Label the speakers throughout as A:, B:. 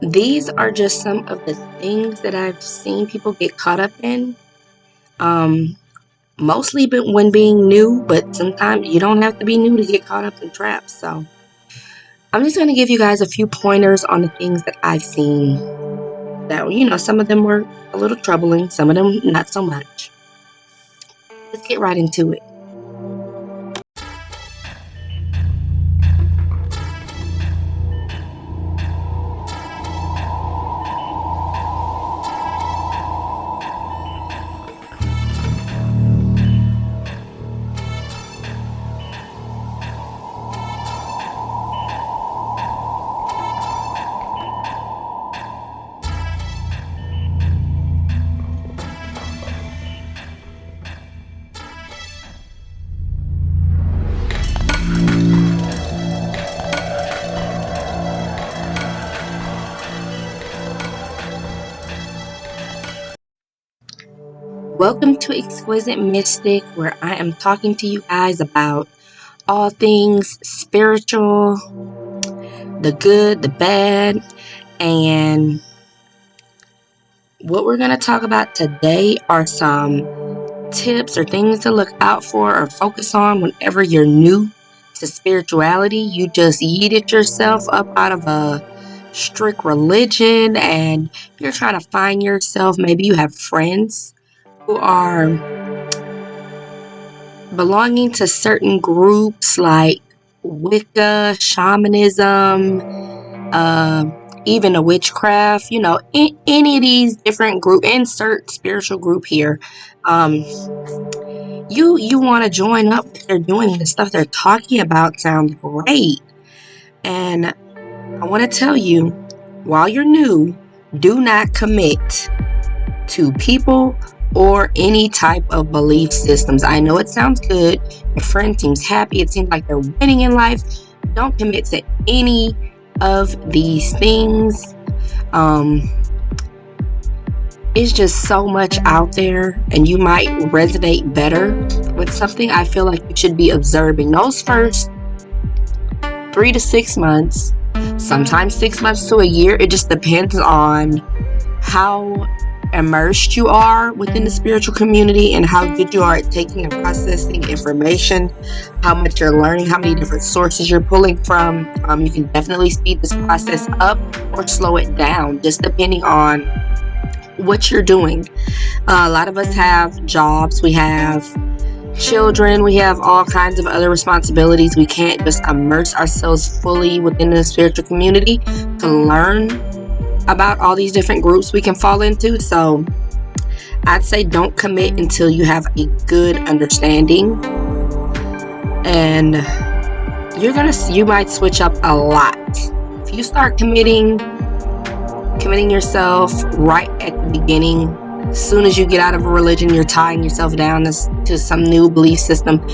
A: these are just some of the things that I've seen people get caught up in. Um, Mostly when being new, but sometimes you don't have to be new to get caught up in traps. So I'm just going to give you guys a few pointers on the things that I've seen that, some of them were a little troubling, some of them not so much. Let's get right into it. Welcome to Exquisite Mystic, where I am talking to you guys about all things spiritual, the good, the bad, and what we're going to talk about today are some tips or things to look out for or focus on whenever you're new to spirituality. You just yeeted yourself up out of a strict religion and you're trying to find yourself. Maybe you have friends who are belonging to certain groups like Wicca, shamanism, even a witchcraft, any of these different group, insert spiritual group here. You want to join up what they're doing. The stuff they're talking about sounds great. And I want to tell you, while you're new, do not commit to people or any type of belief systems. I know it sounds good. Your friend seems happy. It seems like they're winning in life. Don't commit to any of these things. It's just so much out there, and you might resonate better with something. I feel like you should be observing those first 3 to 6 months, sometimes 6 months to a year. It just depends on how immersed you are within the spiritual community and how good you are at taking and processing information, how much you're learning, how many different sources you're pulling from. You can definitely speed this process up or slow it down, just depending on what you're doing. A lot of us have jobs, we have children, we have all kinds of other responsibilities. We can't just immerse ourselves fully within the spiritual community to learn about all these different groups we can fall into. So I'd say don't commit until you have a good understanding, and you might switch up a lot. If you start committing yourself right at the beginning, as soon as you get out of a religion, you're tying yourself down to some new belief system,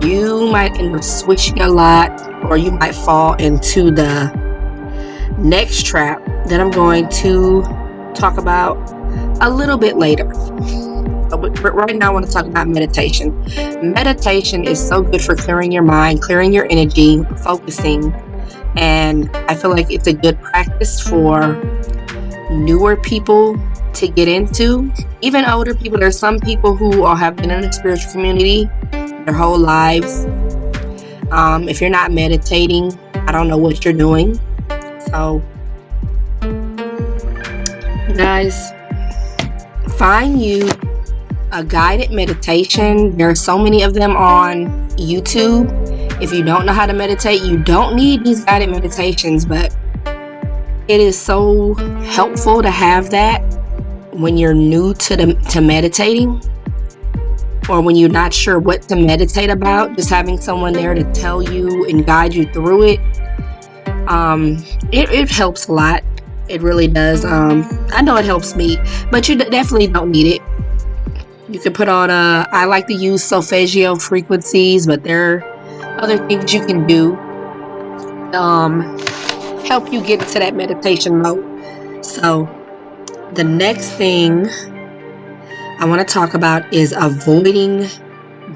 A: you might end up switching a lot, or you might fall into the next trap that I'm going to talk about a little bit later. But right now I want to talk about meditation. Meditation is so good for clearing your mind, clearing your energy, focusing, and I feel like it's a good practice for newer people to get into, even older people. There's some people who have been in the spiritual community their whole lives. If you're not meditating, I don't know what you're doing. So guys, find you a guided meditation. There are so many of them on YouTube. If you don't know how to meditate, you don't need these guided meditations, but it is so helpful to have that when you're new to meditating, or when you're not sure what to meditate about. Just having someone there to tell you and guide you through it, it helps a lot. It really does. I know it helps me, but you definitely don't need it. You can put on I like to use solfeggio frequencies, but there are other things you can do help you get into that meditation mode. So the next thing I want to talk about is avoiding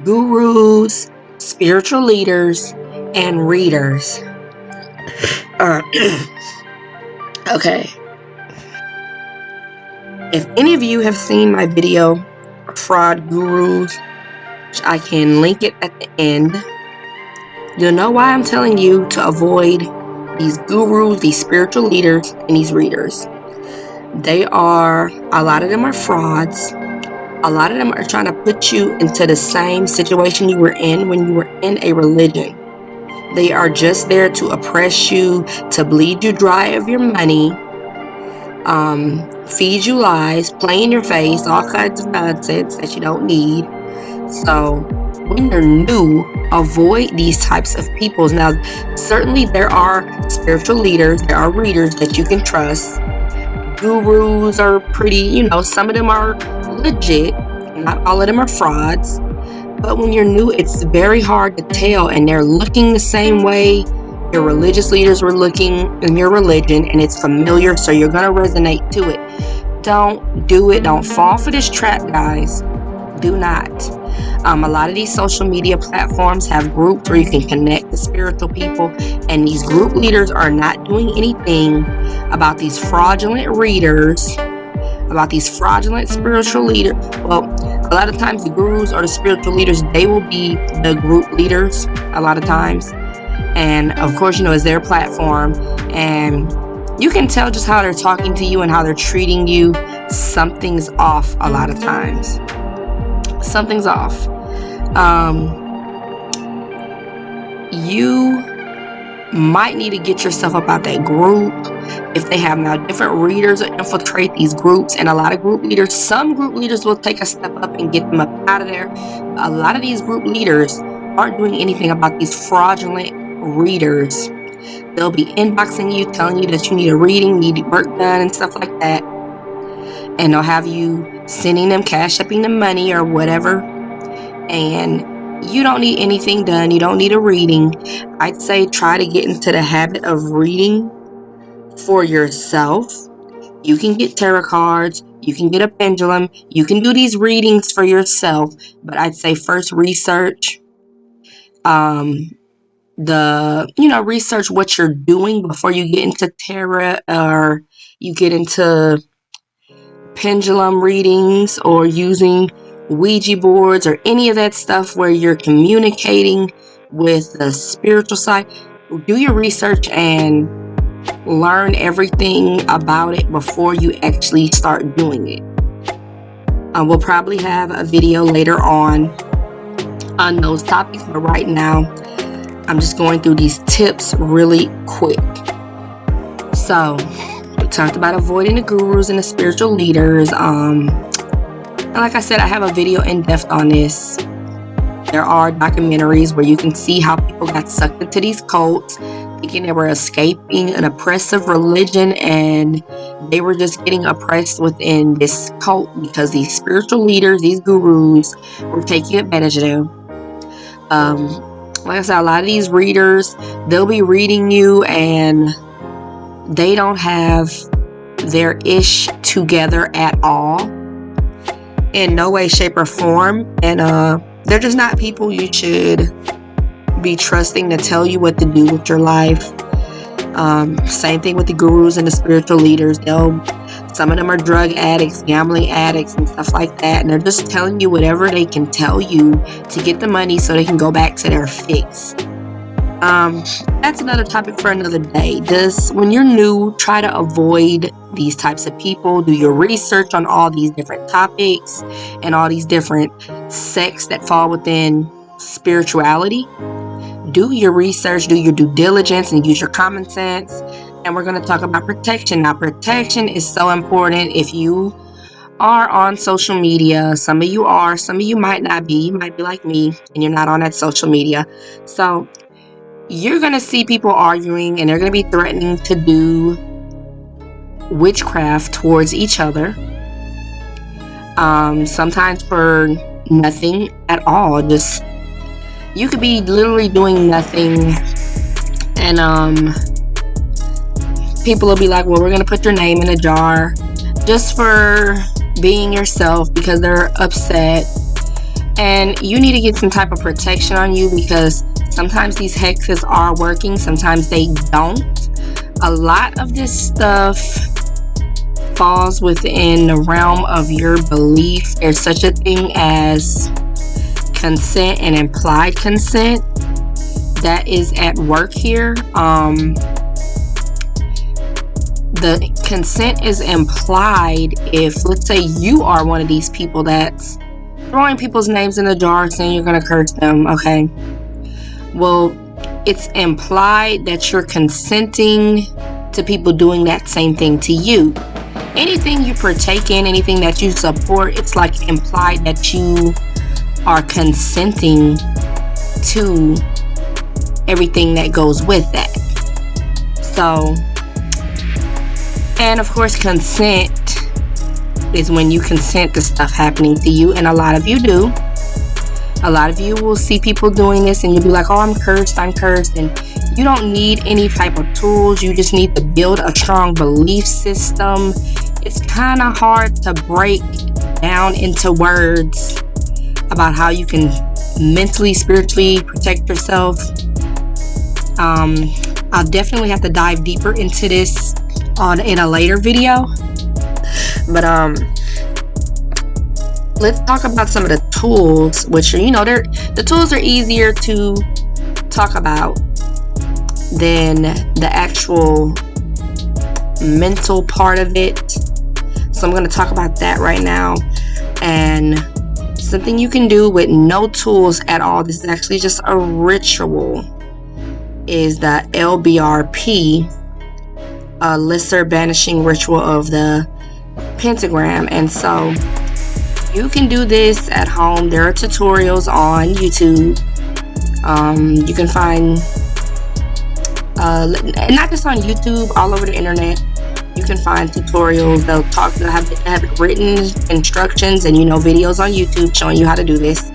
A: gurus, spiritual leaders, and readers. Okay. If any of you have seen my video, Fraud Gurus, which I can link it at the end, you'll know why I'm telling you to avoid these gurus, these spiritual leaders, and these readers. A lot of them are frauds. A lot of them are trying to put you into the same situation you were in when you were in a religion. They are just there to oppress you, to bleed you dry of your money, feed you lies, play in your face, all kinds of nonsense that you don't need. So when you're new, avoid these types of people. Now, certainly there are spiritual leaders, there are readers that you can trust. Gurus are pretty, some of them are legit. Not all of them are frauds. But when you're new, it's very hard to tell, and they're looking the same way your religious leaders were looking in your religion, and it's familiar, so you're going to resonate to it. Don't do it. Don't fall for this trap, guys. Do not. A lot of these social media platforms have groups where you can connect to spiritual people, and these group leaders are not doing anything about these fraudulent readers, about these fraudulent spiritual leaders. Well, a lot of times the gurus or the spiritual leaders, they will be the group leaders a lot of times. And of course, it's their platform, and you can tell just how they're talking to you and how they're treating you. Something's off a lot of times. Something's off. You might need to get yourself up out that group. If they have now different readers that infiltrate these groups, and a lot of group leaders, some group leaders will take a step up and get them up out of there. A lot of these group leaders aren't doing anything about these fraudulent readers. They'll be inboxing you, telling you that you need a reading, need work done, and stuff like that. And they'll have you sending them, cash upping them money or whatever. And you don't need anything done. You don't need a reading. I'd say try to get into the habit of reading for yourself. You can get tarot cards. You can get a pendulum. You can do these readings for yourself. But I'd say first research research what you're doing before you get into tarot, or you get into pendulum readings or using Ouija boards or any of that stuff where you're communicating with the spiritual side. Do your research and learn everything about it before you actually start doing it. We'll probably have a video later on those topics, but right now I'm just going through these tips really quick. So we talked about avoiding the gurus and the spiritual leaders. And like I said, I have a video in depth on this. There are documentaries where you can see how people got sucked into these cults, thinking they were escaping an oppressive religion, and they were just getting oppressed within this cult because these spiritual leaders, these gurus, were taking advantage of them. Like I said, a lot of these readers, they'll be reading you and they don't have their ish together at all, in no way, shape, or form. And they're just not people you should be trusting to tell you what to do with your life. Same thing with the gurus and the spiritual leaders. Some of them are drug addicts, gambling addicts, and stuff like that. And they're just telling you whatever they can tell you to get the money so they can go back to their fix. That's another topic for another day. When you're new, try to avoid these types of people. Do your research on all these different topics and all these different sects that fall within spirituality. Do your research, do your due diligence, and use your common sense. And we're going to talk about protection. Now, protection is so important. If you are on social media, some of you are, some of you might not be. You might be like me and you're not on that social media. So you're going to see people arguing and they're going to be threatening to do witchcraft towards each other. Sometimes for nothing at all. Just, you could be literally doing nothing and people will be like, well, we're going to put your name in a jar just for being yourself because they're upset. And you need to get some type of protection on you because sometimes these hexes are working, sometimes they don't. A lot of this stuff falls within the realm of your belief. There's such a thing as consent and implied consent that is at work here. The consent is implied if, let's say, you are one of these people that's throwing people's names in a jar saying you're going to curse them, okay? Well, it's implied that you're consenting to people doing that same thing to you. Anything you partake in, anything that you support, it's like implied that you are consenting to everything that goes with that. So, and of course, consent is when you consent to stuff happening to you, and a lot of you do. A lot of you will see people doing this and you'll be like, oh, I'm cursed, and you don't need any type of tools. You just need to build a strong belief system. It's kind of hard to break down into words about how you can mentally, spiritually protect yourself. I'll definitely have to dive deeper into this in a later video. But let's talk about some of the tools, which are, the tools are easier to talk about than the actual mental part of it. So I'm going to talk about that right now. And something you can do with no tools at all, this is actually just a ritual, is the LBRP, Lesser Banishing Ritual of the Pentagram. And so you can do this at home. There are tutorials on YouTube. You can find, not just on YouTube, all over the internet. You can find tutorials. They'll have written instructions and videos on YouTube showing you how to do this.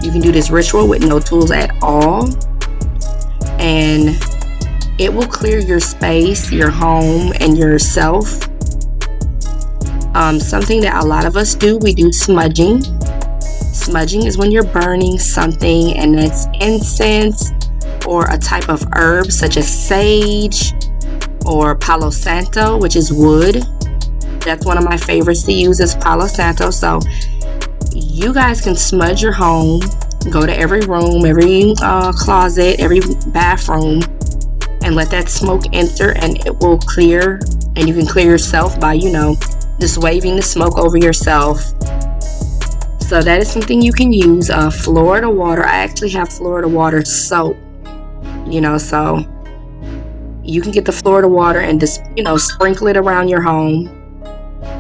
A: You can do this ritual with no tools at all, and it will clear your space, your home, and yourself. Something that a lot of us do, we do smudging. Smudging is when you're burning something, and it's incense or a type of herb such as sage or Palo Santo, which is wood. That's one of my favorites to use, is Palo Santo. So you guys can smudge your home, go to every room, every closet, every bathroom, and let that smoke enter, and it will clear. And you can clear yourself by just waving the smoke over yourself. So that is something you can use. Florida water. I actually have Florida water soap. So you can get the Florida water and just sprinkle it around your home.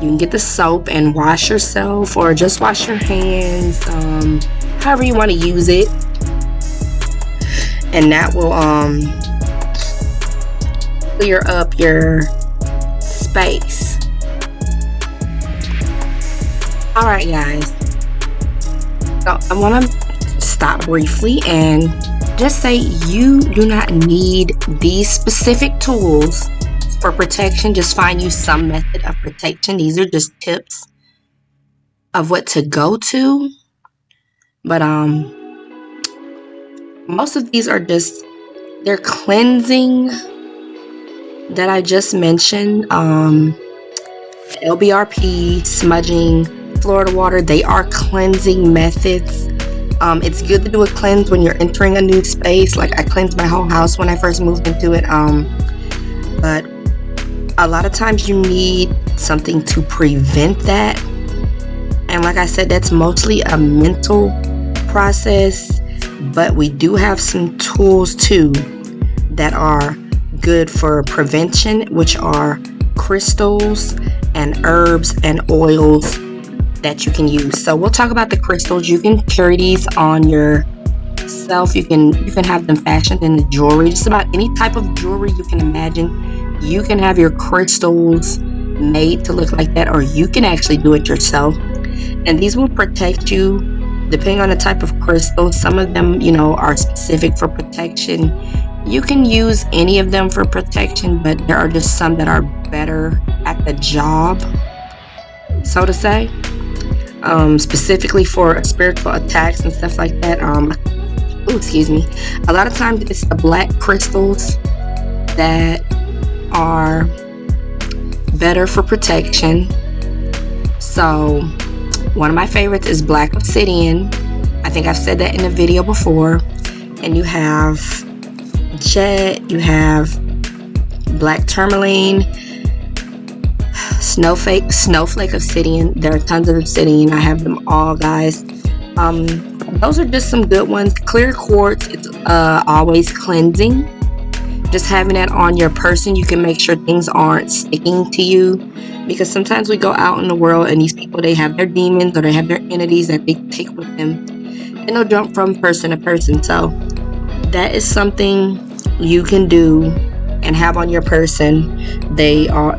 A: You can get the soap and wash yourself, or just wash your hands, however you want to use it, and that will clear up your space. Alright guys, so I want to stop briefly and just say you do not need these specific tools for protection. Just find you some method of protection. These are just tips of what to go to, but most of these are just, they're cleansing that I just mentioned. LBRP, smudging, Florida water, they are cleansing methods. It's good to do a cleanse when you're entering a new space. Like I cleansed my whole house when I first moved into it. But a lot of times you need something to prevent that. And like I said, that's mostly a mental process. But we do have some tools too that are good for prevention, which are crystals and herbs and oils that you can use. So we'll talk about the crystals. You can carry these on yourself. You can have them fashioned in the jewelry, just about any type of jewelry you can imagine. You can have your crystals made to look like that, or you can actually do it yourself. And these will protect you depending on the type of crystal. Some of them, are specific for protection. You can use any of them for protection, but there are just some that are better at the job, so to say. Specifically for spiritual attacks and stuff like that. A lot of times it's the black crystals that are better for protection. So one of my favorites is black obsidian. I think I've said that in a video before. And you have jet, you have black tourmaline, snowflake obsidian. There are tons of obsidian. I have them all, guys. Those are just some good ones. Clear quartz, it's always cleansing. Just having that on your person, you can make sure things aren't sticking to you, because sometimes we go out in the world and these people, they have their demons or they have their entities that they take with them, and they'll jump from person to person. So that is something you can do and have on your person. There are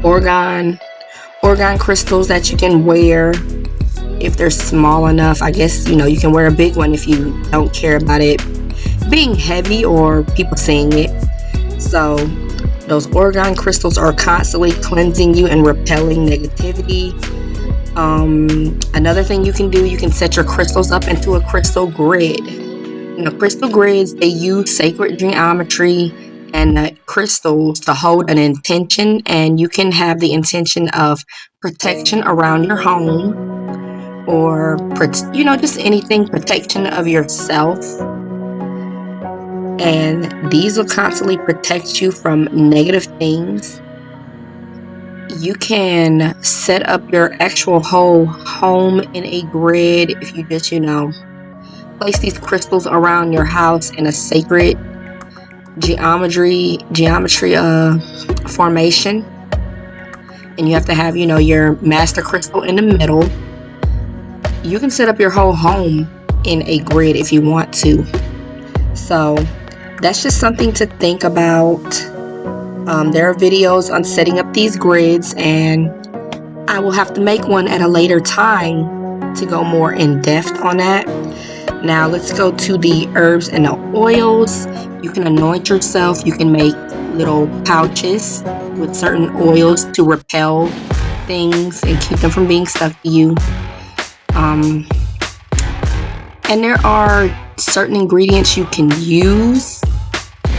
A: orgone crystals that you can wear if they're small enough. I guess, you can wear a big one if you don't care about it being heavy or people seeing it. So those orgone crystals are constantly cleansing you and repelling negativity. Another thing you can do, you can set your crystals up into a crystal grid. Crystal grids, they use sacred geometry and crystals to hold an intention, and you can have the intention of protection around your home, or just anything, protection of yourself. And these will constantly protect you from negative things. You can set up your actual whole home in a grid if you just, place these crystals around your house in a sacred geometry formation. And you have to have, your master crystal in the middle. You can set up your whole home in a grid if you want to. So that's just something to think about. There are videos on setting up these grids, and I will have to make one at a later time to go more in depth on that. Now let's go to the herbs and the oils. You can anoint yourself. You can make little pouches with certain oils to repel things and keep them from being stuck to you. And there are certain ingredients you can use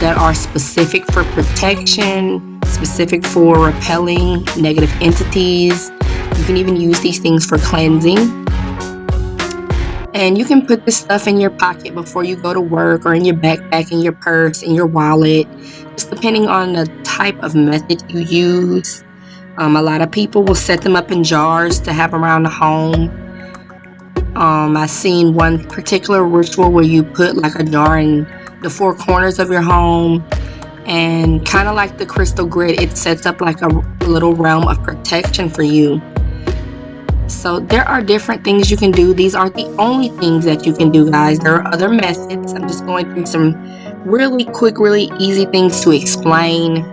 A: that are specific for protection, specific for repelling negative entities. You can even use these things for cleansing. And you can put this stuff in your pocket before you go to work, or in your backpack, in your purse, in your wallet, just depending on the type of method you use. A lot of people will set them up in jars to have around the home. I've seen one particular ritual where you put like a jar in the four corners of your home, and kind of like the crystal grid, it sets up like a little realm of protection for you. So there are different things you can do. These aren't the only things that you can do, guys. There are other methods. I'm just going through some really quick, really easy things to explain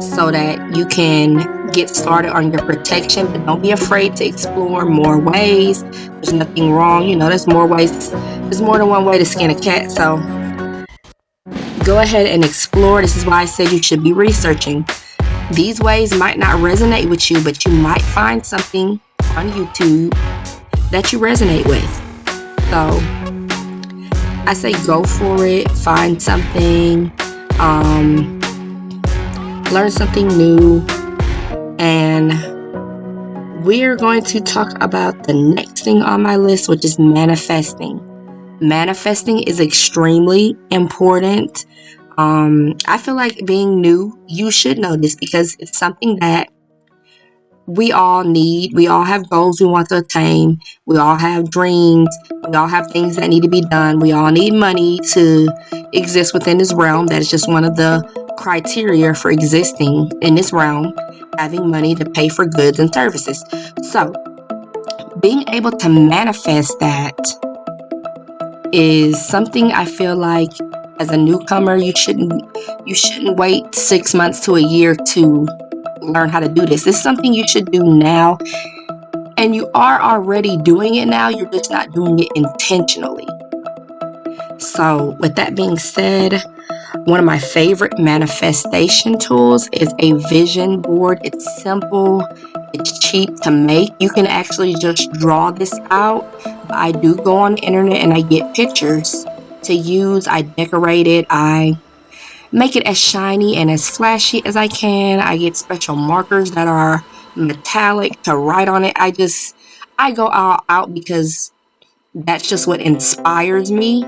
A: so that you can get started on your protection. But don't be afraid to explore more ways. There's nothing wrong. There's more ways. There's more than one way to skin a cat. So go ahead and explore. This is why I said you should be researching. These ways might not resonate with you, but you might find something on YouTube that you resonate with. So I say go for it. Find something. Learn something new. And we're going to talk about the next thing on my list, which is manifesting. Manifesting is extremely important. I feel like being new, you should know this, because it's something that we all need. We all have goals we want to attain. We all have dreams. We all have things that need to be done. We all need money to exist within this realm. That is just one of the criteria for existing in this realm, having money to pay for goods and services. So being able to manifest that is something I feel like as a newcomer, you shouldn't wait 6 months to a year to learn how to do this. This is something you should do now, and you are already doing it now. You're just not doing it intentionally. So with that being said, one of my favorite manifestation tools is a vision board. It's simple, it's cheap to make. You can actually just draw this out. I do go on the internet and I get pictures to use. I decorate it. I make it as shiny and as flashy as I can. I get special markers that are metallic to write on it. I go all out because that's just what inspires me.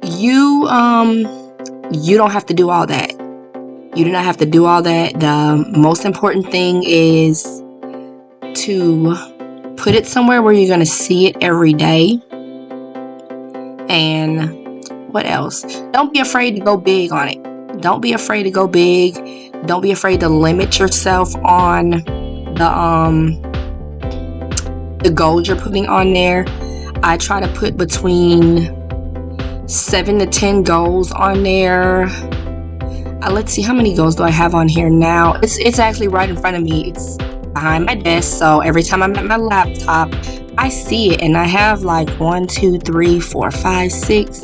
A: You don't have to do all that. You do not have to do all that. The most important thing is to put it somewhere where you're going to see it every day. And what else? Don't be afraid to go big on it. Don't be afraid to go big. Don't be afraid to limit yourself on the goals you're putting on there. I try to put between 7 to 10 goals on there. Let's see, how many goals do I have on here now? It's actually right in front of me. It's behind my desk, so every time I'm at my laptop, I see it, and I have like 1, 2, 3, 4, 5, 6,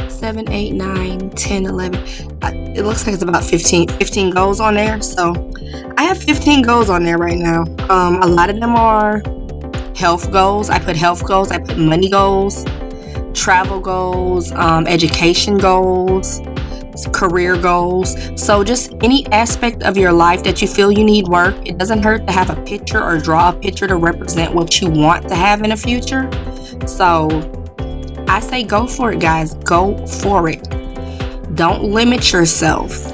A: 7, 8, 9, 10, 11. It looks like it's about 15 goals on there. So I have 15 goals on there right now. A lot of them are health goals. I put health goals. I put money goals, travel goals, education goals, career goals. So just any aspect of your life that you feel you need work. It doesn't hurt to have a picture or draw a picture to represent what you want to have in the future. So I say go for it, guys. Go for it. Don't limit yourself.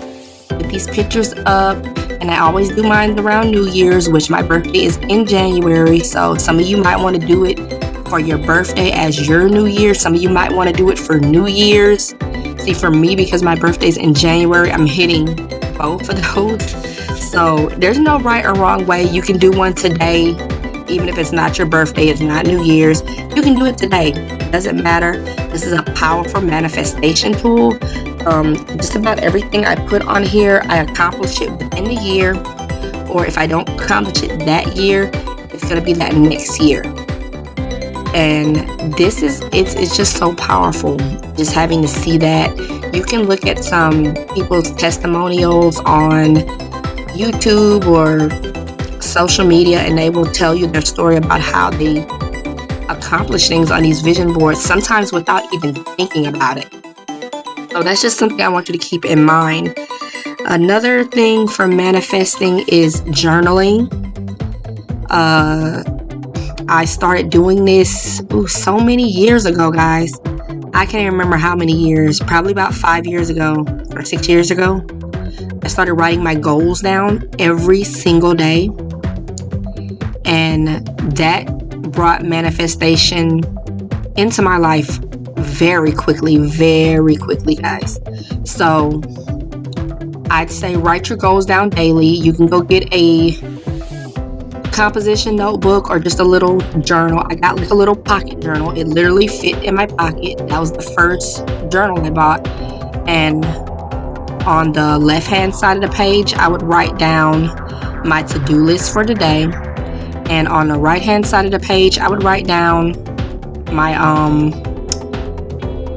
A: Put these pictures up, and I always do mine around New Year's, which my birthday is in January. So some of you might want to do it for your birthday as your New Year. Some of you might want to do it for New Year's. See, for me, because my birthday's in January, I'm hitting both of those. So there's no right or wrong way. You can do one today, even if it's not your birthday, it's not New Year's. You can do it today. It doesn't matter. This is a powerful manifestation tool. Just about everything I put on here, I accomplish it within the year. Or if I don't accomplish it that year, it's going to be that next year. And it's just so powerful, just having to see that. You can look at some people's testimonials on YouTube or social media, and they will tell you their story about how they accomplish things on these vision boards, sometimes without even thinking about it. So that's just something I want you to keep in mind. Another thing for manifesting is journaling. I started doing this so many years ago, guys. I can't even remember how many years. Probably about 5 years ago or 6 years ago. I started writing my goals down every single day. And that brought manifestation into my life very quickly, guys. So I'd say write your goals down daily. You can go get a composition notebook or just a little journal. I got like a little pocket journal. It literally fit in my pocket. That was the first journal I bought. And on the left hand side of the page, I would write down my to-do list for the day. And on the right hand side of the page, I would write down my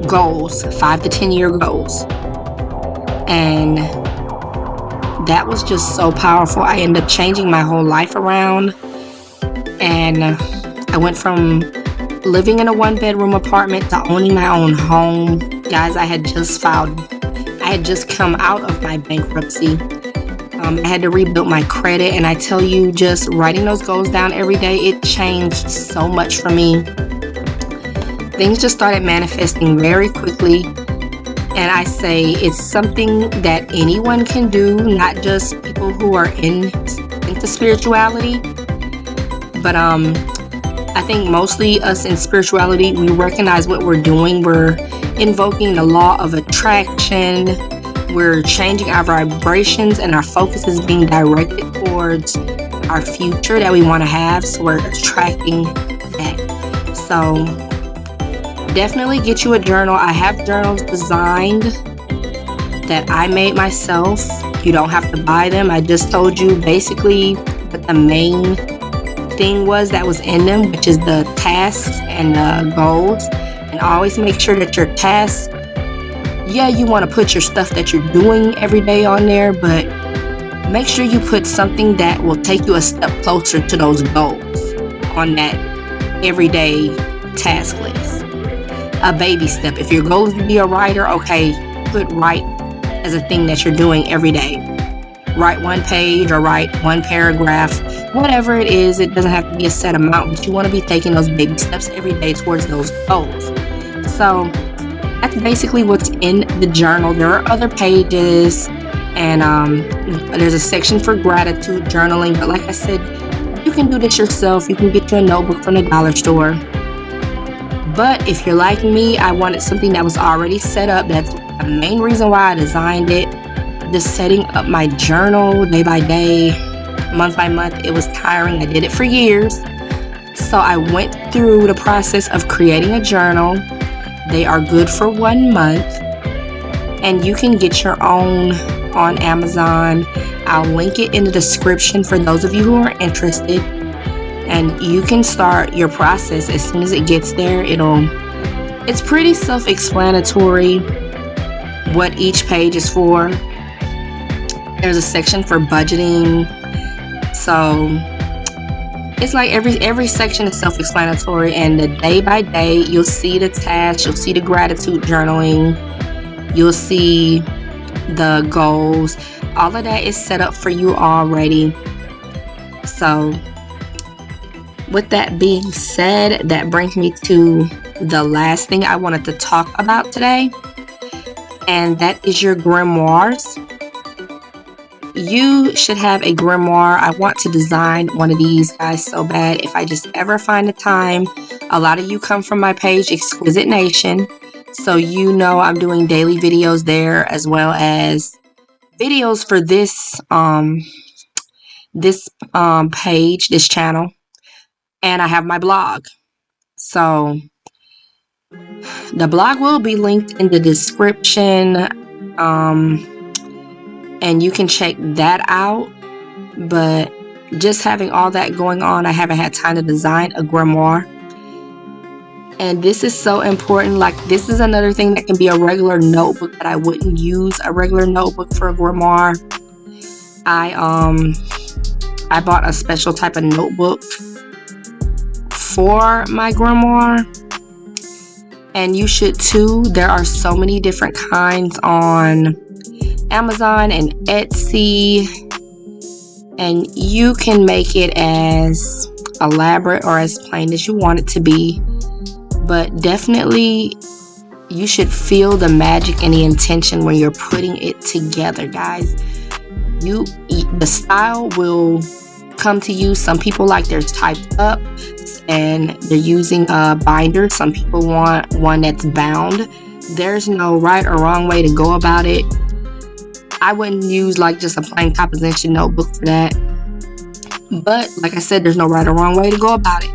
A: goals, 5 to 10 year goals. And that was just so powerful. I ended up changing my whole life around, and I went from living in a 1-bedroom apartment to owning my own home. Guys, I had just come out of my bankruptcy. I had to rebuild my credit, and I tell you, just writing those goals down every day, it changed so much for me. Things just started manifesting very quickly. And I say it's something that anyone can do, not just people who are into spirituality. But I think mostly us in spirituality, we recognize what we're doing. We're invoking the law of attraction. We're changing our vibrations, and our focus is being directed towards our future that we want to have. So we're attracting that. So definitely get you a journal. I have journals designed that I made myself. You don't have to buy them. I just told you basically what the main thing was that was in them, which is the tasks and the goals. And always make sure that your tasks, you want to put your stuff that you're doing every day on there, but make sure you put something that will take you a step closer to those goals on that everyday task list. A baby step. If your goal is to be a writer, okay, put write as a thing that you're doing every day. Write one page or write one paragraph, whatever it is. It doesn't have to be a set amount, but you want to be taking those baby steps every day towards those goals. So that's basically what's in the journal. There are other pages, and there's a section for gratitude journaling, but like I said, you can do this yourself. You can get you a notebook from the dollar store. But if you're like me, I wanted something that was already set up. That's the main reason why I designed it. Just setting up my journal day by day, month by month, it was tiring. I did it for years. So I went through the process of creating a journal. They are good for 1 month, and you can get your own on Amazon. I'll link it in the description for those of you who are interested, and you can start your process as soon as it gets there. It's pretty self-explanatory what each page is for. There's a section for budgeting, so it's like every section is self-explanatory, and the day by day you'll see the tasks, you'll see the gratitude journaling, you'll see the goals. All of that is set up for you already. So with that being said, that brings me to the last thing I wanted to talk about today, and that is your grimoires. You should have a grimoire. I want to design one of these guys so bad if I just ever find the time. A lot of you come from my page, Exquisite Nation, so you know I'm doing daily videos there, as well as videos for this page, this channel, and I have my blog. So the blog will be linked in the description, and you can check that out. But just having all that going on, I haven't had time to design a grimoire. And this is so important. Like, this is another thing that can be a regular notebook, but I wouldn't use a regular notebook for a grimoire. I bought a special type of notebook for my grimoire, and you should too. There are so many different kinds on Amazon and Etsy, and you can make it as elaborate or as plain as you want it to be, but definitely you should feel the magic and the intention when you're putting it together, guys. The style will come to you. Some people like theirs typed up and they're using a binder. Some people want one that's bound. There's no right or wrong way to go about it. I wouldn't use like just a plain composition notebook for that. But like I said, there's no right or wrong way to go about it.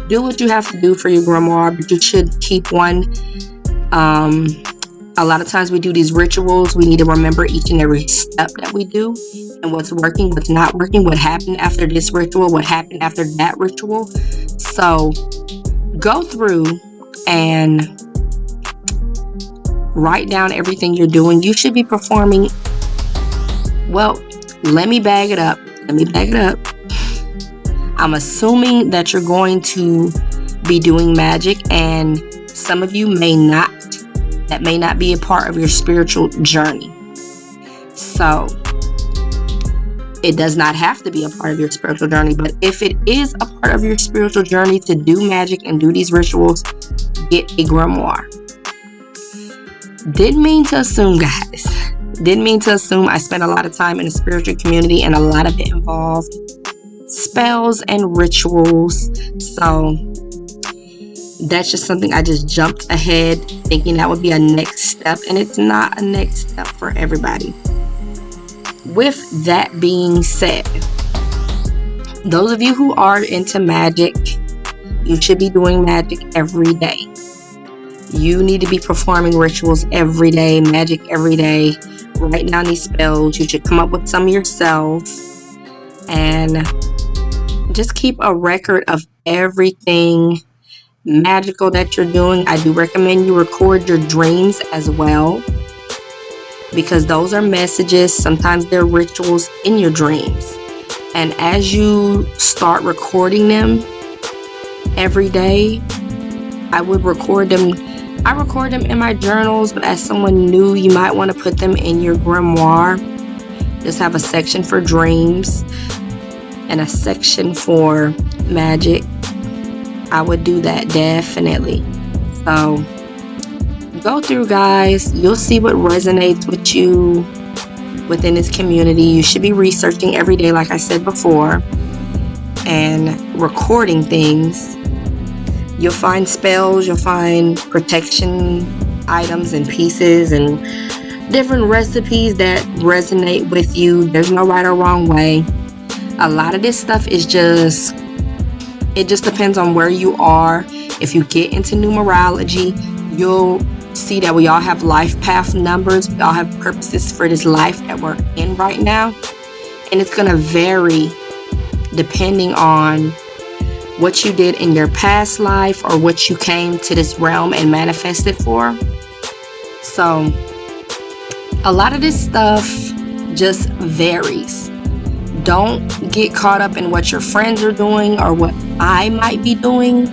A: Do what you have to do for your grimoire, but you should keep one. A lot of times we do these rituals. We need to remember each and every step that we do and what's working, what's not working, what happened after this ritual, what happened after that ritual. So go through and write down everything you're doing. You should be performing. Well, let me bag it up. I'm assuming that you're going to be doing magic, and some of you may not. That may not be a part of your spiritual journey. So it does not have to be a part of your spiritual journey, but if it is a part of your spiritual journey to do magic and do these rituals, get a grimoire. Didn't mean to assume, guys. Didn't mean to assume. I spent a lot of time in the spiritual community, and a lot of it involved spells and rituals. So that's just something I just jumped ahead thinking that would be a next step, and it's not a next step for everybody. With that being said, those of you who are into magic, you should be doing magic every day. You need to be performing rituals every day, magic every day. Write down these spells. You should come up with some yourself and just keep a record of everything magical that you're doing. I do recommend you record your dreams as well, because those are messages. Sometimes they're rituals in your dreams, and as you start recording them every day, I would record them I record them in my journals, but as someone new, you might want to put them in your grimoire. Just have a section for dreams and a section for magic. I would do that definitely. So go through, guys. You'll see what resonates with you within this community. You should be researching every day, like I said before, and recording things. You'll find spells, you'll find protection items and pieces and different recipes that resonate with you. There's no right or wrong way. A lot of this stuff is it just depends on where you are. If you get into numerology, you'll see that we all have life path numbers. We all have purposes for this life that we're in right now. And it's going to vary depending on what you did in your past life or what you came to this realm and manifested for. So a lot of this stuff just varies. Don't get caught up in what your friends are doing or what I might be doing,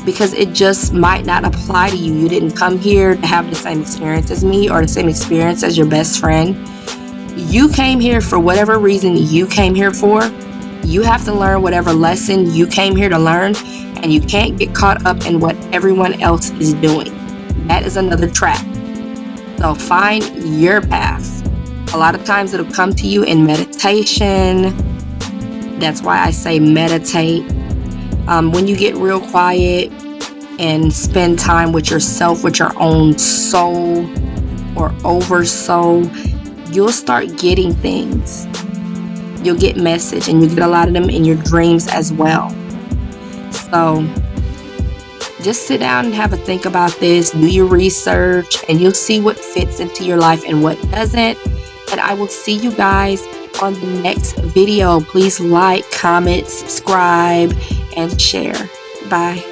A: because it just might not apply to you. You didn't come here to have the same experience as me or the same experience as your best friend. You came here for whatever reason you came here for. You have to learn whatever lesson you came here to learn, and you can't get caught up in what everyone else is doing. That is another trap. So find your path. A lot of times it'll come to you in meditation. That's why I say meditate. When you get real quiet and spend time with yourself, with your own soul or oversoul, you'll start getting things. You'll get message, and you get a lot of them in your dreams as well. So just sit down and have a think about this. Do your research, and you'll see what fits into your life and what doesn't. And I will see you guys on the next video. Please like, comment, subscribe, and share. Bye.